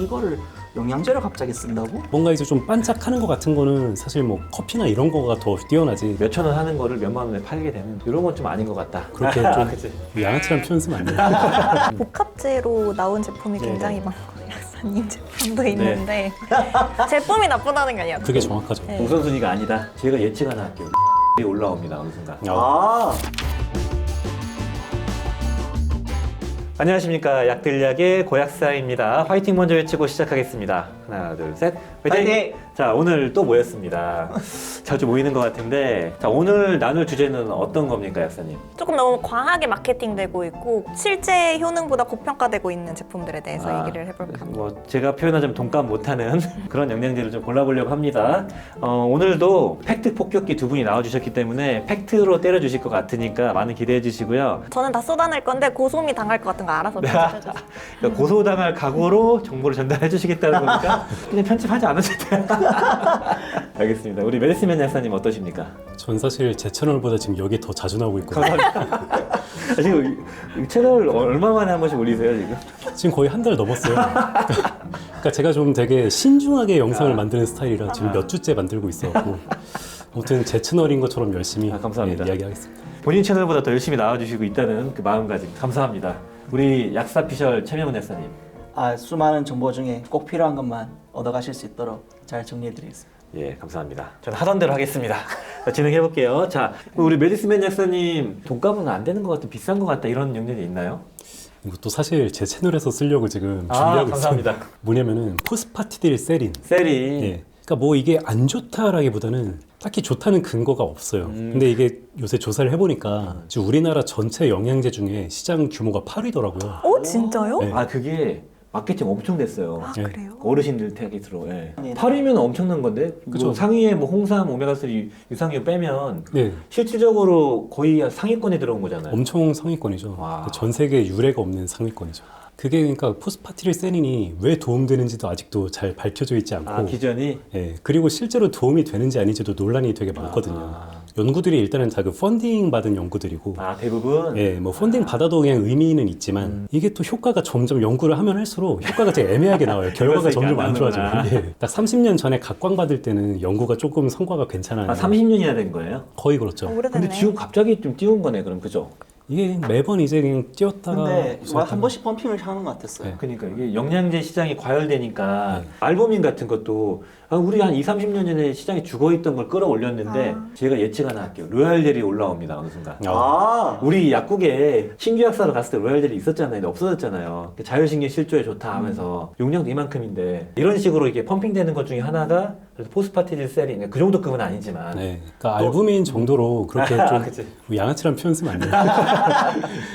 이거를 영양제를 갑자기 쓴다고? 뭔가 이제 좀 반짝하는 것 같은 거는 사실 뭐 커피나 이런 거가 더 뛰어나지. 몇천 원 하는 거를 몇만 원에 팔게 되는 이런 건 좀 아닌 것 같다. 그렇게 좀 그치. 양아치란 표현 쓰면 안 돼요. 복합제로 나온 제품이 네네. 굉장히 많고요. 약사님 제품도 있는데 제품이 나쁘다는 게 아니야. 그게 정확하죠. 네. 우선순위가 아니다. 제가 예측 하나 할게요. 올라옵니다. 어느 순간. 아, 안녕하십니까. 약들약의 고약사입니다. 화이팅 먼저 외치고 시작하겠습니다. 하나, 둘, 셋. 화이팅! 자, 오늘 또 모였습니다. 자주 모이는 것 같은데, 자, 오늘 나눌 주제는 어떤 겁니까, 약사님? 조금 너무 과하게 마케팅되고 있고 실제 효능보다 고평가되고 있는 제품들에 대해서 얘기를 해볼까 합니다. 뭐 제가 표현하자면 동감 못하는 그런 영양제를 좀 골라보려고 합니다. 오늘도 팩트 폭격기 두 분이 나와주셨기 때문에 팩트로 때려주실 것 같으니까 많은 기대해 주시고요. 저는 다 쏟아낼 건데 고소미 당할 것 같은 거 알아서 편집해주세요. 그러니까 고소당할 각오로 정보를 전달해 주시겠다는 거니까 그냥 편집하지 않으셔도 돼요. 알겠습니다. 우리 메디스맨 약사님 어떠십니까? 전 사실 제 채널보다 지금 여기 더 자주 나오고 있거든요. 지금 이 채널 얼마 만에 한 번씩 올리세요 지금? 지금 거의 한 달 넘었어요. 그러니까 제가 좀 되게 신중하게 영상을 만드는 스타일이라 지금 몇 주째 만들고 있어갖고 아무튼 제 채널인 것처럼 열심히 감사합니다. 이야기하겠습니다. 본인 채널보다 더 열심히 나와주시고 있다는 그 마음가짐 감사합니다. 우리 약사피셜 최명훈 약사님. 수많은 정보 중에 꼭 필요한 것만 얻어가실 수 있도록 잘 정리해드리겠습니다. 예, 감사합니다. 저는 하던 대로 하겠습니다. 자, 진행해볼게요. 자, 우리 메디스맨 약사님 돈값은 안 되는 것 같아, 비싼 것 같다 이런 영역이 있나요? 이것도 사실 제 채널에서 쓰려고 지금 준비하고 감사합니다. 있어요. 뭐냐면은 포스파티딜 세린. 셀이 예. 그러니까 뭐 이게 안 좋다라기보다는 딱히 좋다는 근거가 없어요. 근데 이게 요새 조사를 해보니까 지금 우리나라 전체 영양제 중에 시장 규모가 8위더라고요. 오 진짜요? 네. 그게 마케팅 엄청 됐어요. 아 예. 그래요? 어르신들 타깃으로. 예. 네. 8위면 엄청난 건데 그쵸. 뭐 상위에 뭐 홍삼, 오메가3, 유산균 빼면 네, 실질적으로 거의 상위권에 들어온 거잖아요. 엄청 상위권이죠. 와. 전 세계 유례가 없는 상위권이죠. 그게 그러니까 포스파티딜 세린이 왜 도움되는지도 아직도 잘 밝혀져 있지 않고 기전이 예, 그리고 실제로 도움이 되는지 아닌지도 논란이 되게 많거든요. 연구들이 일단은 다 그 펀딩 받은 연구들이고 대부분 예, 뭐 펀딩 받아도 그냥 의미는 있지만 이게 또 효과가 점점 연구를 하면 할수록 효과가 되게 애매하게 나와요. 결과가 그럴 수 점점 있게 안 안 좋아져요. 나오는구나. 예. 딱 30년 전에 각광받을 때는 연구가 조금 성과가 괜찮아요. 30년이나 된 거예요? 거의 그렇죠. 오래됐네. 근데 지금 갑자기 좀 띄운 거네, 그럼 그죠? 이게 매번 이제 그냥 뛰었다가 근데 웃었다가. 한 번씩 펌핑을 하는 것 같았어요. 네. 그러니까 이게 영양제 시장이 과열되니까 알부민 같은 것도 우리 한 30년 전에 시장에 죽어있던 걸 끌어올렸는데 제가 예측 하나 할게요. 로얄젤이 올라옵니다, 어느 순간. 우리 약국에 신규 약사로 갔을 때 로얄젤이 있었잖아요. 근데 없어졌잖아요. 자율신경 실조에 좋다 하면서 용량도 이만큼인데 이런 식으로 이게 펌핑되는 것 중에 하나가 포스파티딜 세린, 그 정도 급은 아니지만 네, 그러니까 알부민 정도로 그렇게 좀 그치. 양아치란 표현 쓰면 안 돼요.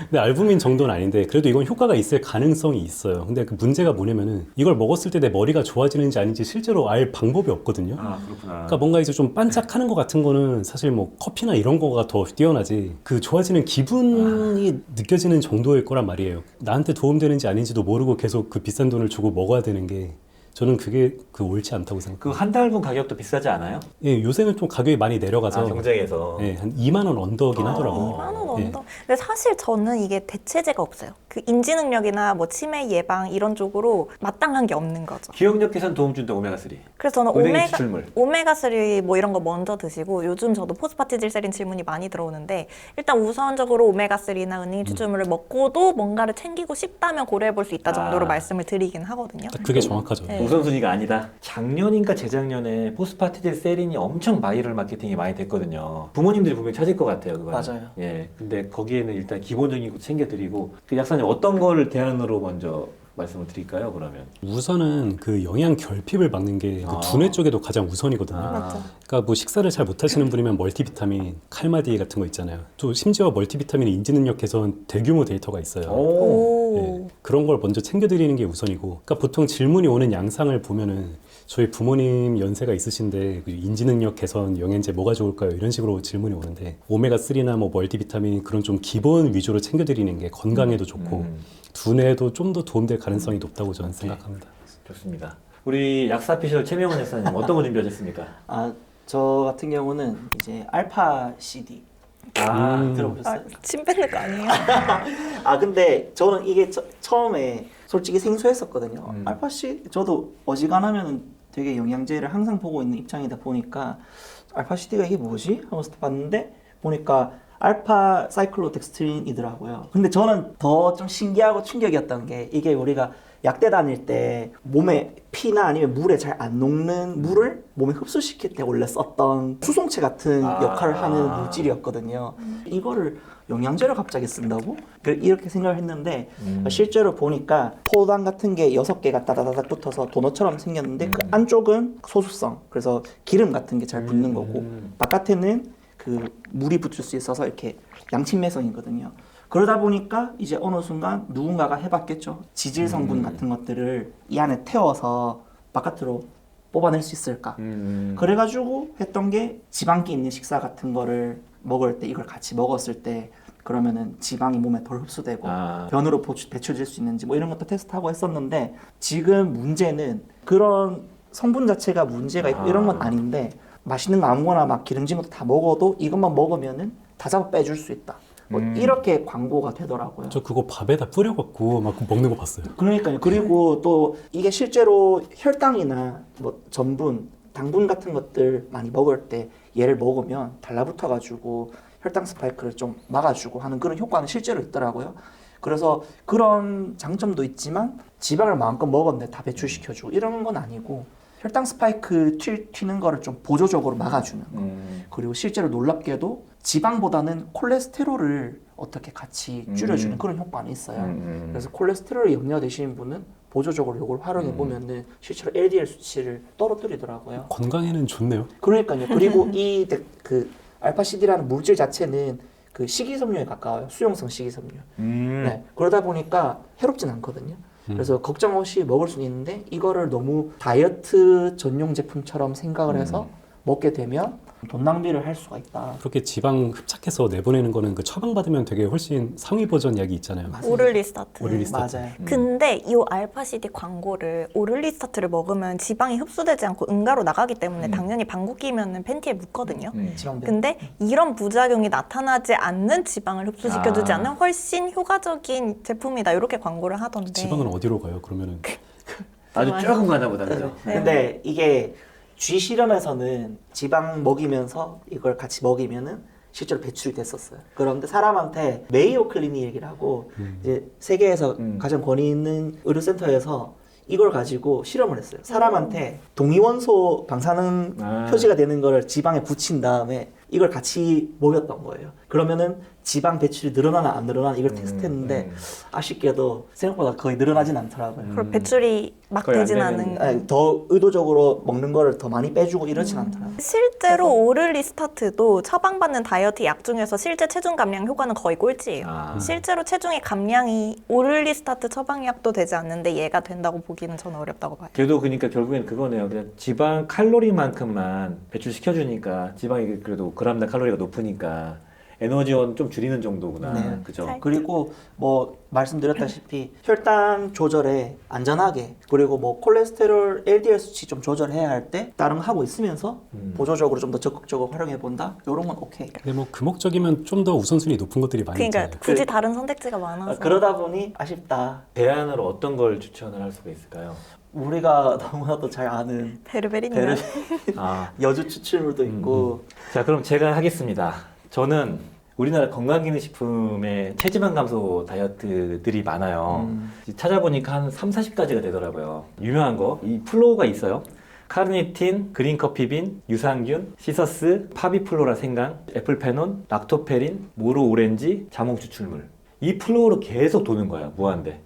근데 알부민 정도는 아닌데 그래도 이건 효과가 있을 가능성이 있어요. 근데 그 문제가 뭐냐면은 이걸 먹었을 때 내 머리가 좋아지는지 아닌지 실제로 알 방법이 없거든요. 그렇구나. 그러니까 뭔가 이제 좀 반짝하는 것 같은 거는 사실 뭐 커피나 이런 거가 더 뛰어나지 그 좋아지는 기분이 느껴지는 정도일 거란 말이에요. 나한테 도움되는지 아닌지도 모르고 계속 그 비싼 돈을 주고 먹어야 되는 게 저는 그게 옳지 않다고 생각해요. 그 한 달분 가격도 비싸지 않아요? 예, 요새는 좀 가격이 많이 내려가서 경쟁에서. 예, 한 2만 원 언더긴 하더라고요. 2만 원 예. 언더. 근데 사실 저는 이게 대체제가 없어요. 그 인지 능력이나 뭐 치매 예방 이런 쪽으로 마땅한 게 없는 거죠. 기억력 개선 도움 준다 오메가3. 그래서 저는 은행의 추출물. 오메가3 뭐 이런 거 먼저 드시고 요즘 저도 포스파티딜 세린 질문이 많이 들어오는데 일단 우선적으로 오메가3나 은행 추출물을 먹고도 뭔가를 챙기고 싶다면 고려해 볼 수 있다 정도로 말씀을 드리긴 하거든요. 딱 그게 정확하죠. 네. 우선순위가 아니다. 작년인가 재작년에 포스파티딜 세린이 엄청 바이럴 마케팅이 많이 됐거든요. 부모님들이 분명히 찾을 것 같아요. 그거는. 맞아요. 예. 근데 거기에는 일단 기본적인 거 챙겨드리고 그 약사님 어떤 거를 대안으로 먼저 말씀을 드릴까요? 그러면 우선은 그 영양 결핍을 막는 게 그 두뇌 쪽에도 가장 우선이거든요. 맞죠. 그러니까 뭐 식사를 잘 못하시는 분이면 멀티비타민, 칼마디 같은 거 있잖아요. 또 심지어 멀티비타민 인지 능력 개선 대규모 데이터가 있어요. 오. 예, 그런 걸 먼저 챙겨드리는 게 우선이고, 그러니까 보통 질문이 오는 양상을 보면은 저희 부모님 연세가 있으신데 그 인지 능력 개선 영양제 뭐가 좋을까요? 이런 식으로 질문이 오는데 오메가 3나 뭐 멀티비타민 그런 좀 기본 위주로 챙겨드리는 게 건강에도 좋고 두뇌에도 좀 더 도움될 가능성이 높다고 저는 생각합니다. 좋습니다. 우리 약사피셜 최명훈 약사님 어떤 거 준비하셨습니까? 저 같은 경우는 이제 알파 CD 들어보셨어요? 침 뱉는 거 아니에요? 근데 저는 이게 처음에 솔직히 생소했었거든요. 알파시 저도 어지간하면 되게 영양제를 항상 보고 있는 입장이다 보니까 알파시디가 이게 뭐지? 하면서 봤는데 보니까 알파 사이클로덱스트린이더라고요. 근데 저는 더 좀 신기하고 충격이었던 게 이게 우리가 약대 다닐 때 몸에 피나 아니면 물에 잘 안 녹는 물을 몸에 흡수시킬 때 원래 썼던 수송체 같은 역할을 하는 물질이었거든요. 이거를 영양제를 갑자기 쓴다고? 이렇게 생각을 했는데 실제로 보니까 포당 같은 게 6개가 따다다닥 붙어서 도넛처럼 생겼는데 그 안쪽은 소수성, 그래서 기름 같은 게 잘 붙는 거고 바깥에는 그 물이 붙을 수 있어서 이렇게 양친매성이거든요. 그러다 보니까 이제 어느 순간 누군가가 해봤겠죠. 지질 성분 같은 것들을 이 안에 태워서 바깥으로 뽑아낼 수 있을까. 그래가지고 했던 게 지방기 있는 식사 같은 거를 먹을 때 이걸 같이 먹었을 때 그러면은 지방이 몸에 덜 흡수되고 변으로 배출될 수 있는지 뭐 이런 것도 테스트하고 했었는데 지금 문제는 그런 성분 자체가 문제가 있고 이런 건 아닌데 맛있는 거 아무거나 막 기름진 것도 다 먹어도 이것만 먹으면은 다 잡아 빼줄 수 있다. 뭐 이렇게 광고가 되더라고요. 저 그거 밥에다 뿌려갖고 막 먹는 거 봤어요. 그러니까요. 그리고 또 이게 실제로 혈당이나 뭐 전분, 당분 같은 것들 많이 먹을 때 얘를 먹으면 달라붙어가지고 혈당 스파이크를 좀 막아주고 하는 그런 효과는 실제로 있더라고요. 그래서 그런 장점도 있지만 지방을 마음껏 먹었는데 다 배출시켜주고 이런 건 아니고 혈당 스파이크 튀는 거를 좀 보조적으로 막아주는 거. 그리고 실제로 놀랍게도 지방보다는 콜레스테롤을 어떻게 같이 줄여주는 그런 효과는 있어요. 그래서 콜레스테롤이 염려되시는 분은 보조적으로 이걸 활용해 보면은 실제로 LDL 수치를 떨어뜨리더라고요. 건강에는 좋네요. 그러니까요. 그리고 이 그 알파시디라는 물질 자체는 그 식이섬유에 가까워요. 수용성 식이섬유. 네. 그러다 보니까 해롭진 않거든요. 그래서 걱정 없이 먹을 수는 있는데 이거를 너무 다이어트 전용 제품처럼 생각을 해서 먹게 되면 돈 낭비를 할 수가 있다. 그렇게 지방 흡착해서 내보내는 거는 그 처방받으면 되게 훨씬 상위 버전 약이 있잖아요. 오를리스타트. 오를리스타트. 맞아요. 근데 이 알파시디 광고를 오를리스타트를 먹으면 지방이 흡수되지 않고 응가로 나가기 때문에 당연히 방귀 끼면은 팬티에 묻거든요. 지방배. 근데 이런 부작용이 나타나지 않는 지방을 흡수시켜주지 않는 훨씬 효과적인 제품이다 이렇게 광고를 하던데. 지방은 어디로 가요? 그러면은 아주 조금 가나 보다 그죠? 근데 이게 쥐 실험에서는 지방 먹이면서 이걸 같이 먹이면은 실제로 배출이 됐었어요. 그런데 사람한테 메이오 클리닉이라고 이제 세계에서 가장 권위 있는 의료센터에서 이걸 가지고 실험을 했어요. 사람한테 동위원소 방사능 표시가 되는 거를 지방에 붙인 다음에 이걸 같이 먹였던 거예요. 그러면은 지방 배출이 늘어나나 안 늘어나나 이걸 테스트했는데 아쉽게도 생각보다 거의 늘어나진 않더라고요. 그리고 배출이 막 거의 안 되진 되는- 않은. 아니, 더 의도적으로 먹는 거를 더 많이 빼주고 이러진 않더라고요. 실제로 오를리스타트도 처방받는 다이어트 약 중에서 실제 체중 감량 효과는 거의 꼴찌예요. 실제로 체중의 감량이 오를리스타트 처방약도 되지 않는데 얘가 된다고 보기는 저는 어렵다고 봐요. 걔도 그러니까 결국엔 그거네요. 그냥 지방 칼로리만큼만 배출시켜주니까 지방이 그래도 그람당 칼로리가 높으니까 에너지원 좀 줄이는 정도구나. 네. 그죠? 그리고 뭐 말씀드렸다시피 혈당 조절에 안전하게 그리고 뭐 콜레스테롤, LDL 수치 좀 조절해야 할 때 다른 거 하고 있으면서 보조적으로 좀 더 적극적으로 활용해 본다. 이런 건 오케이. 근데 뭐 그 목적이면 좀 더 우선순위 높은 것들이 많이 그러니까 있잖아요. 굳이 다른 선택지가 많아서. 그러다 보니 아쉽다. 대안으로 어떤 걸 추천을 할 수가 있을까요? 우리가 너무나도 잘 아는 베르베리님. 여주 추출물도 있고 자, 그럼 제가 하겠습니다. 저는 우리나라 건강기능식품에 체지방 감소 다이어트들이 많아요. 찾아보니까 한 3, 40가지가 되더라고요. 유명한 거, 이 플로우가 있어요. 카르니틴, 그린커피빈, 유산균, 시서스, 파비플로라 생강, 애플페논, 락토페린, 모로 오렌지, 자몽 추출물. 이 플로우로 계속 도는 거예요, 무한대.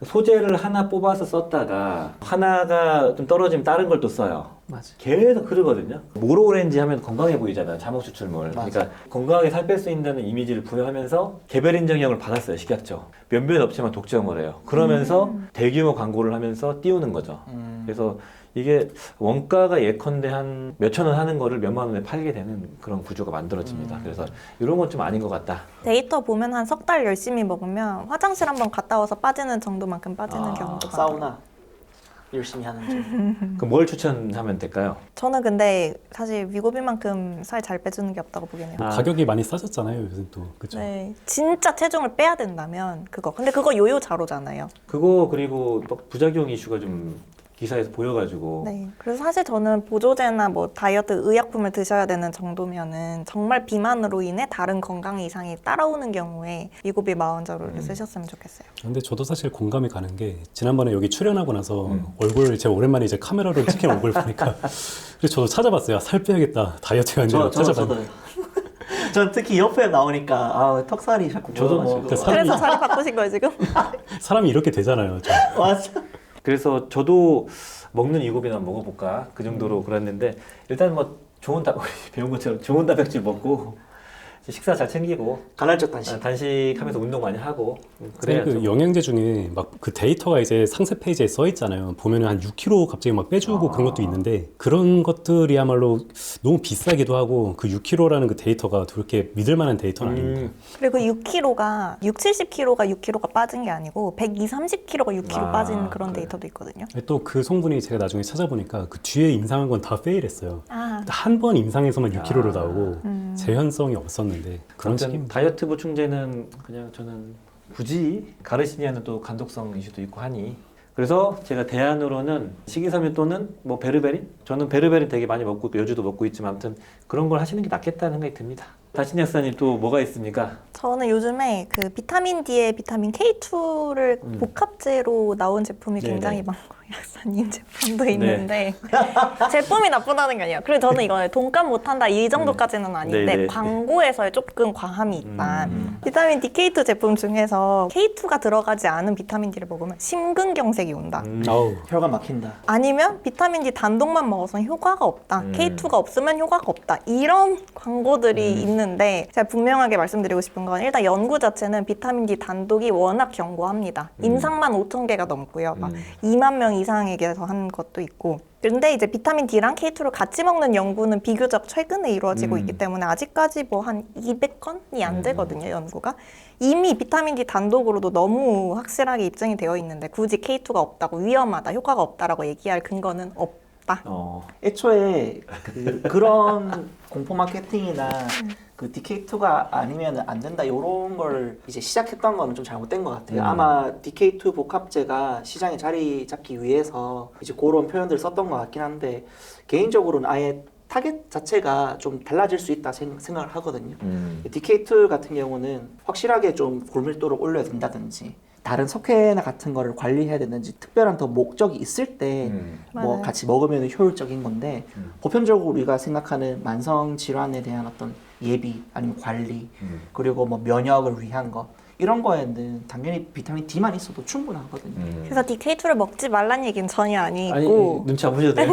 소재를 하나 뽑아서 썼다가 하나가 좀 떨어지면 다른 걸 또 써요. 맞아. 계속 흐르거든요. 모로 오렌지 하면 건강해 보이잖아요. 자몽 추출물. 맞아. 그러니까 건강하게 살 뺄 수 있다는 이미지를 부여하면서 개별 인정형을 받았어요. 식약처. 몇몇 업체만 독점을 해요. 그러면서 대규모 광고를 하면서 띄우는 거죠. 그래서 이게 원가가 예컨대 한 몇천 원 하는 거를 몇만 원에 팔게 되는 그런 구조가 만들어집니다. 그래서 이런 건 좀 아닌 것 같다. 데이터 보면 한 석 달 열심히 먹으면 화장실 한번 갔다 와서 빠지는 정도만큼 빠지는 경우도 많아요. 사우나. 열심히 하는 점. 그럼 뭘 추천하면 될까요? 저는 근데 사실 위고비만큼 살 잘 빼주는 게 없다고 보긴 해요. 아. 가격이 많이 싸졌잖아요, 요즘 또. 그쵸? 네, 진짜 체중을 빼야 된다면 그거. 근데 그거 요요 자로잖아요. 그거 그리고 또 부작용 이슈가 좀 기사에서 보여가지고 네, 그래서 사실 저는 보조제나 뭐 다이어트 의약품을 드셔야 되는 정도면은 정말 비만으로 인해 다른 건강 이상이 따라오는 경우에 위고비 마원자로를 쓰셨으면 좋겠어요. 근데 저도 사실 공감이 가는 게 지난번에 여기 출연하고 나서 얼굴 제가 오랜만에 이제 카메라로 찍힌 얼굴 보니까 그래서 저도 찾아봤어요. 살 빼야겠다. 다이어트가 아니라 찾아봤어요. 저도요. 전 특히 옆에 나오니까 턱살이 자꾸 저도 뭐 보여가지고. 그래서 자리 바꾸신 거예요 지금? 사람이 이렇게 되잖아요. 저. 맞아. 그래서 저도 먹는 위고비나 한번 먹어볼까 그 정도로 그랬는데 일단 뭐 좋은 우리 배운 것처럼 좋은 단백질 먹고 식사 잘 챙기고 간헐적 단식. 단식하면서 운동 많이 하고 그래요. 그래야죠. 그 영양제 중에 막 그 데이터가 이제 상세 페이지에 써 있잖아요. 보면은 한 6kg 갑자기 막 빼주고 그런 것도 있는데 그런 것들이야말로 너무 비싸기도 하고 그 6kg라는 그 데이터가 그렇게 믿을 만한 데이터는 아닙니다. 그리고 6kg가 70kg가 6kg가 빠진 게 아니고 120, 30kg가 6kg 빠진 그런 그래. 데이터도 있거든요. 또 그 성분이 제가 나중에 찾아보니까 그 뒤에 임상한 건 다 페일했어요. 아, 한 번 임상에서만 6kg로 나오고 재현성이 없었는데 그런 아무튼 식입니다. 다이어트 보충제는 그냥 저는 굳이 가르시니아는 또 간독성 이슈도 있고 하니 그래서 제가 대안으로는 식이섬유 또는 뭐 베르베린 저는 베르베린 되게 많이 먹고 있고 여주도 먹고 있지만 아무튼 그런 걸 하시는 게 낫겠다는 생각이 듭니다. 다신이 약사님 또 뭐가 있습니까? 저는 요즘에 그 비타민 D에 비타민 K2를 복합제로 나온 제품이 네네. 굉장히 많고 약사님 제품도 있는데 제품이 나쁘다는 게 아니에요. 그리고 저는 이거 돈값 못한다 이 정도까지는 아닌데 네네. 광고에서 조금 과함이 있다. 비타민 D K2 제품 중에서 K2가 들어가지 않은 비타민 D를 먹으면 심근경색이 온다. 아우. 혈관 막힌다. 아니면 비타민 D 단독만 먹어서는 효과가 없다. K2가 없으면 효과가 없다. 이런 광고들이 있는데 제가 분명하게 말씀드리고 싶은 건 일단 연구 자체는 비타민 D 단독이 워낙 견고합니다. 임상만 5,000개가 넘고요. 막 2만 명 이상에게서 한 것도 있고. 근데 이제 비타민 D랑 K2를 같이 먹는 연구는 비교적 최근에 이루어지고 있기 때문에 아직까지 뭐 한 200건이 안 되거든요, 연구가. 이미 비타민 D 단독으로도 너무 확실하게 입증이 되어 있는데 굳이 K2가 없다고 위험하다, 효과가 없다라고 얘기할 근거는 없다. 애초에 그런 공포 마케팅이나 그 DK2가 아니면 안 된다 이런 걸 이제 시작했던 거는 좀 잘못된 것 같아요. 아마 DK2 복합제가 시장에 자리 잡기 위해서 이제 그런 표현들을 썼던 것 같긴 한데 개인적으로는 아예 타겟 자체가 좀 달라질 수 있다 생각을 하거든요. DK2 같은 경우는 확실하게 좀 골밀도를 올려야 된다든지 다른 석회나 같은 거를 관리해야 되는지 특별한 더 목적이 있을 때 뭐 맞아요. 같이 먹으면 효율적인 건데 보편적으로 우리가 생각하는 만성 질환에 대한 어떤 예비 아니면 관리 그리고 뭐 면역을 위한 거 이런 거에는 당연히 비타민 D만 있어도 충분하거든요. 그래서 DK2를 먹지 말란 얘기는 전혀 아니고 아니 눈치 안 보셔도 돼요.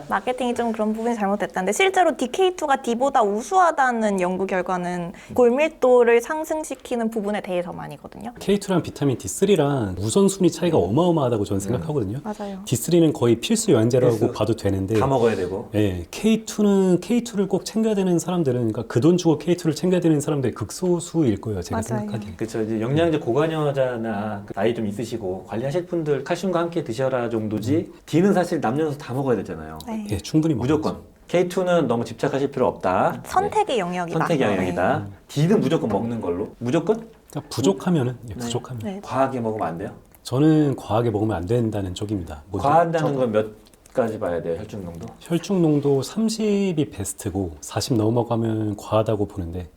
마케팅이 좀 그런 부분이 잘못됐다는데 실제로 DK2가 D보다 우수하다는 연구 결과는 골밀도를 상승시키는 부분에 대해서만이거든요. K2랑 비타민 D3랑 우선순위 차이가 어마어마하다고 저는 생각하거든요. 맞아요. D3는 거의 필수 영양제라고 필수. 봐도 되는데 다 먹어야 되고. 예, K2를 꼭 챙겨야 되는 사람들은 그러니까 그 돈 주고 K2를 챙겨야 되는 사람들이 극소수일 거예요. 제가 맞아요. 생각하기에. 그렇죠. 이제 영양제 고관여자나 나이 좀 있으시고 관리하실 분들 칼슘과 함께 드셔라 정도지. D는 사실 남녀노소 다 먹어야 되잖아요. 네. 예, 충분히 무조건. K2는 너무 집착하실 필요 없다. 선택의 영역이다. 선택의 영역이다. D는 무조건 먹는 걸로. 무조건 그러니까 부족하면은 예, 부족하면 네. 과하게 먹으면 안 돼요. 저는 과하게 먹으면 안 된다는 쪽입니다. 뭐죠? 과한다는 건 몇 가지 봐야 돼요. 혈중 농도. 혈중 농도 30이 베스트고 40 넘어가면 과하다고 보는데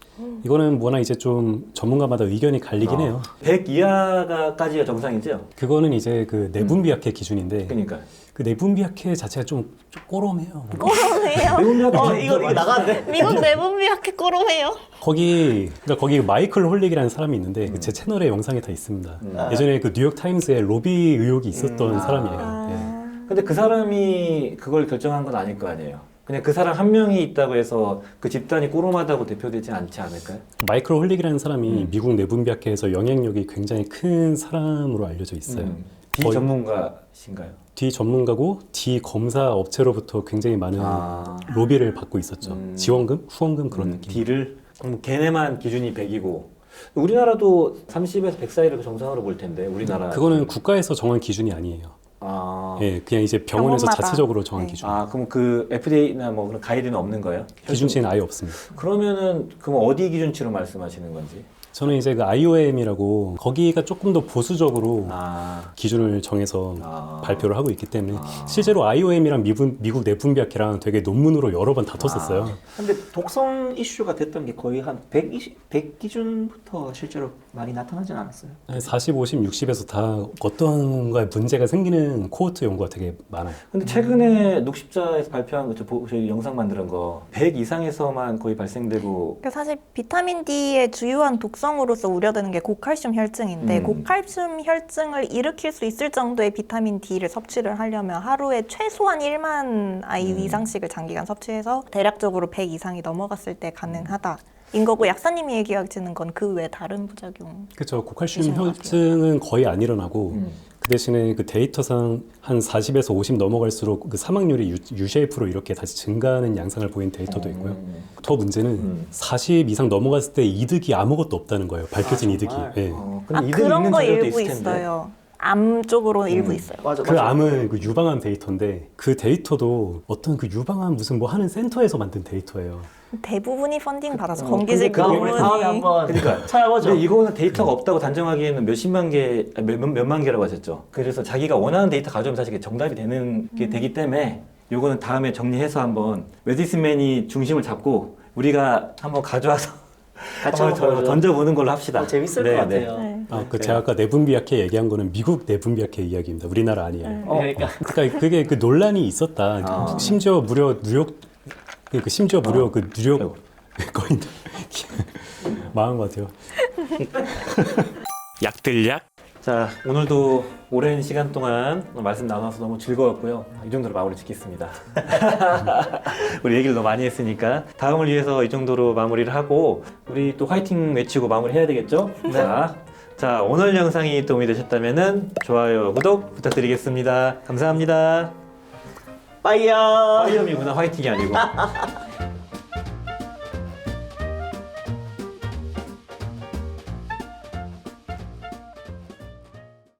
이거는 뭐나 이제 좀 전문가마다 의견이 갈리긴 해요. 100 이하까지가 정상이죠. 그거는 이제 그 내분비약해 기준인데 그러니까. 그 내분비약해 자체가 좀 꼬롬해요. 꼬롬해요. 이거 나가는데? 미국 내분비학회 꼬롬해요. 그러니까 거기 마이클 홀릭이라는 사람이 있는데 그 제 채널에 영상이 다 있습니다. 예전에 그 뉴욕 타임스에 로비 의혹이 있었던 사람이에요. 예. 근데 그 사람이 그걸 결정한 건 아닐 거 아니에요. 그냥 그 사람 한 명이 있다고 해서 그 집단이 꼬롬하다고 대표되지 않지 않을까요? 마이클 홀릭이라는 사람이 미국 내분비학회에서 영향력이 굉장히 큰 사람으로 알려져 있어요. D 거의- 전문가신가요? D 전문가고 D 검사 업체로부터 굉장히 많은 로비를 받고 있었죠. 지원금, 후원금 그런 느낌. D를 그럼 걔네만 기준이 100이고 우리나라도 30에서 100 사이를 정상으로 볼 텐데 우리나라 그거는 국가에서 정한 기준이 아니에요. 아, 예, 그냥 이제 병원에서 병원마다. 자체적으로 정한 네. 기준. 아 그럼 그 FDA나 뭐 그런 가이드는 없는 거예요? 기준치는 아예 없습니다. 그러면은 그럼 어디 기준치로 말씀하시는 건지? 저는 이제 그 IOM이라고 거기가 조금 더 보수적으로 아, 기준을 정해서 아. 발표를 하고 있기 때문에 아. 실제로 IOM이랑 미국 내분비학회랑 되게 논문으로 여러 번 다퉜었어요. 근데 독성 이슈가 됐던 게 거의 한 100 기준부터 실제로 많이 나타나진 않았어요. 40, 50, 60에서 다 어떤가에 문제가 생기는 코호트 연구가 되게 많아요. 근데 최근에 녹십자에서 발표한 거, 저희 영상 만드는 거, 100 이상에서만 거의 발생되고, 그러니까 사실 비타민 D의 주요한 독성으로서 우려되는 게 고칼슘 혈증인데 고칼슘 혈증을 일으킬 수 있을 정도의 비타민 D를 섭취를 하려면 하루에 최소한 1만 IU 이상씩을 장기간 섭취해서 대략적으로 100 이상이 넘어갔을 때 가능하다. 인 거고 약사님이 얘기하시는 건 그 외 다른 부작용. 그렇죠. 고칼슘 되신 것 혈증은 거의 안 일어나고 그 대신에 그 데이터상 한 40에서 50 넘어갈수록 그 사망률이 U-쉐이프로 이렇게 다시 증가하는 양상을 보이는 데이터도 있고요. 더 문제는 40 이상 넘어갔을 때 이득이 아무것도 없다는 거예요. 밝혀진 이득이. 정말? 예. 근데 이득 그런 있는 거 자료도 일부 있을 텐데. 있어요. 암 쪽으로 일부 있어요. 맞아, 그 암은 그 유방암 데이터인데 그 데이터도 어떤 그 유방암 무슨 뭐 하는 센터에서 만든 데이터예요. 대부분이 펀딩 받아서 근데 건기직 그거 우리 다음에 한번 그러니까. 찾아보죠. 근데 이거는 데이터가 없다고 단정하기에는 몇십만 개, 몇만 개라고 하셨죠. 그래서 자기가 원하는 데이터 가져오면 사실 이게 정답이 되는 게 되기 때문에 요거는 다음에 정리해서 한번 웨디스맨이 중심을 잡고 우리가 한번 가져와서 같이 한번 한번 던져보는 걸로 합시다. 재밌을 네, 것 네. 같아요. 네. 제가 아까 내분비학회 얘기한 거는 미국 내분비학회 이야기입니다. 우리나라 아니에요. 그러니까 그러니까 그게 그 논란이 있었다. 아. 심지어 무려 뉴욕 심지어 무려 그 뉴욕 거의 망한 것 같아요. 약들약. 자, 오늘도 오랜 시간 동안 말씀 나눠서 너무 즐거웠고요. 이 정도로 마무리 짓겠습니다. 우리 얘기를 너무 많이 했으니까 다음을 위해서 이 정도로 마무리를 하고 우리 또 화이팅 외치고 마무리 해야 되겠죠? 자, 오늘 영상이 도움이 되셨다면 좋아요, 구독 부탁드리겠습니다. 감사합니다. 빠이야. 화이엄이구나, 화이팅이 아니고.